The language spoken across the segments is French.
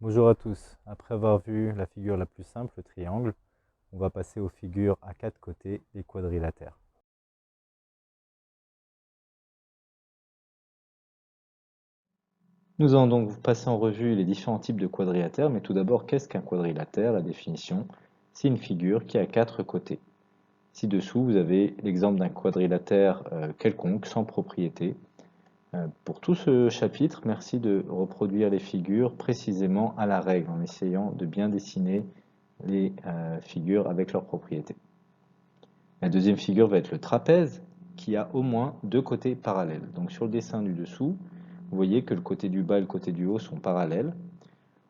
Bonjour à tous. Après avoir vu la figure la plus simple, le triangle, on va passer aux figures à 4 côtés, les quadrilatères. Nous allons donc passer en revue les différents types de quadrilatères, mais tout d'abord, qu'est-ce qu'un quadrilatère? La définition, c'est une figure qui a 4 côtés. Ci-dessous, vous avez l'exemple d'un quadrilatère quelconque, sans propriété. Pour tout ce chapitre, merci de reproduire les figures précisément à la règle, en essayant de bien dessiner les figures avec leurs propriétés. La deuxième figure va être le trapèze, qui a au moins 2 côtés parallèles. Donc sur le dessin du dessous, vous voyez que le côté du bas et le côté du haut sont parallèles.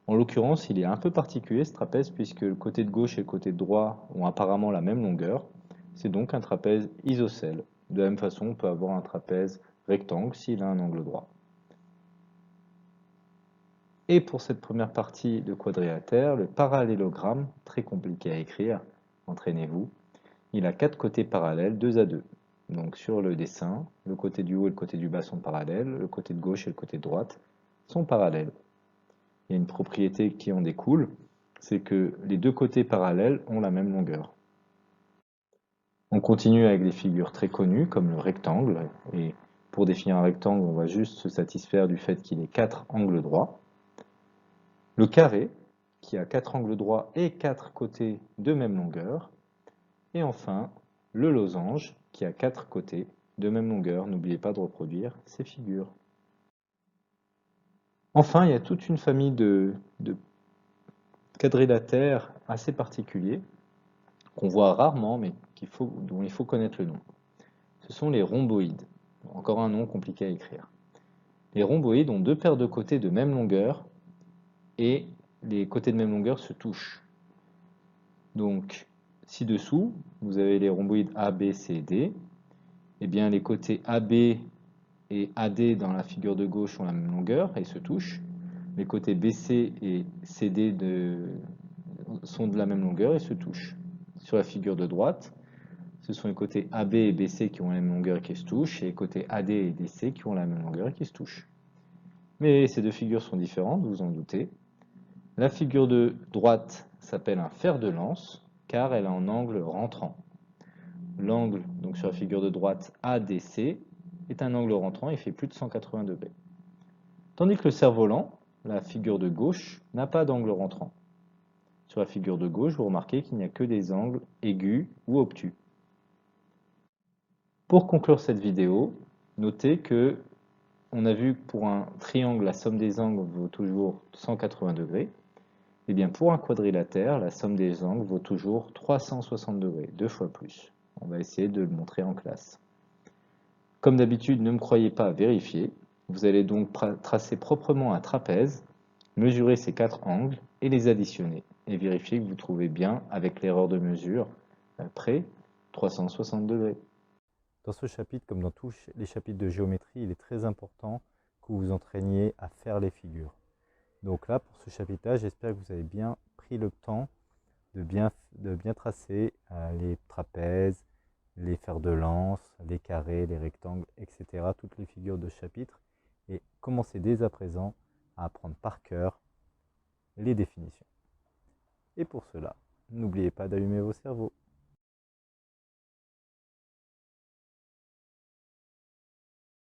En l'occurrence, il est un peu particulier ce trapèze, puisque le côté de gauche et le côté de droit ont apparemment la même longueur. C'est donc un trapèze isocèle. De la même façon, on peut avoir un trapèze rectangle s'il a un angle droit. Et pour cette première partie de quadrilatère, le parallélogramme, très compliqué à écrire, entraînez-vous, il a 4 côtés parallèles, 2 à 2. Donc sur le dessin, le côté du haut et le côté du bas sont parallèles, le côté de gauche et le côté de droite sont parallèles. Il y a une propriété qui en découle, c'est que les deux côtés parallèles ont la même longueur. On continue avec des figures très connues comme le rectangle, et pour définir un rectangle, on va juste se satisfaire du fait qu'il ait 4 angles droits. Le carré, qui a 4 angles droits et 4 côtés de même longueur. Et enfin, le losange, qui a 4 côtés de même longueur. N'oubliez pas de reproduire ces figures. Enfin, il y a toute une famille de quadrilatères assez particuliers, qu'on voit rarement, mais dont il faut connaître le nom. Ce sont les rhomboïdes. Encore un nom compliqué à écrire. Les rhomboïdes ont 2 paires de côtés de même longueur, et les côtés de même longueur se touchent. Donc, ci-dessous, vous avez les rhomboïdes A, B, C, D. Eh bien, les côtés AB et AD dans la figure de gauche ont la même longueur et se touchent. Les côtés BC et CD sont de la même longueur et se touchent. Sur la figure de droite, ce sont les côtés AB et BC qui ont la même longueur et qui se touchent, et les côtés AD et DC qui ont la même longueur et qui se touchent. Mais ces deux figures sont différentes, vous vous en doutez. La figure de droite s'appelle un fer de lance, car elle a un angle rentrant. L'angle, donc sur la figure de droite, ADC, est un angle rentrant et fait plus de 180 degrés. Tandis que le cerf-volant, la figure de gauche, n'a pas d'angle rentrant. Sur la figure de gauche, vous remarquez qu'il n'y a que des angles aigus ou obtus. Pour conclure cette vidéo, notez que on a vu que pour un triangle, la somme des angles vaut toujours 180 degrés. Et bien pour un quadrilatère, la somme des angles vaut toujours 360 degrés, 2 fois plus. On va essayer de le montrer en classe. Comme d'habitude, ne me croyez pas à vérifier. Vous allez donc tracer proprement un trapèze, mesurer ces 4 angles et les additionner. Et vérifier que vous trouvez bien, avec l'erreur de mesure, près 360 degrés. Dans ce chapitre, comme dans tous les chapitres de géométrie, il est très important que vous vous entraîniez à faire les figures. Donc là, pour ce chapitre-là, j'espère que vous avez bien pris le temps de bien tracer les trapèzes, les fers de lance, les carrés, les rectangles, etc. Toutes les figures de chapitre. Et commencez dès à présent à apprendre par cœur les définitions. Et pour cela, n'oubliez pas d'allumer vos cerveaux.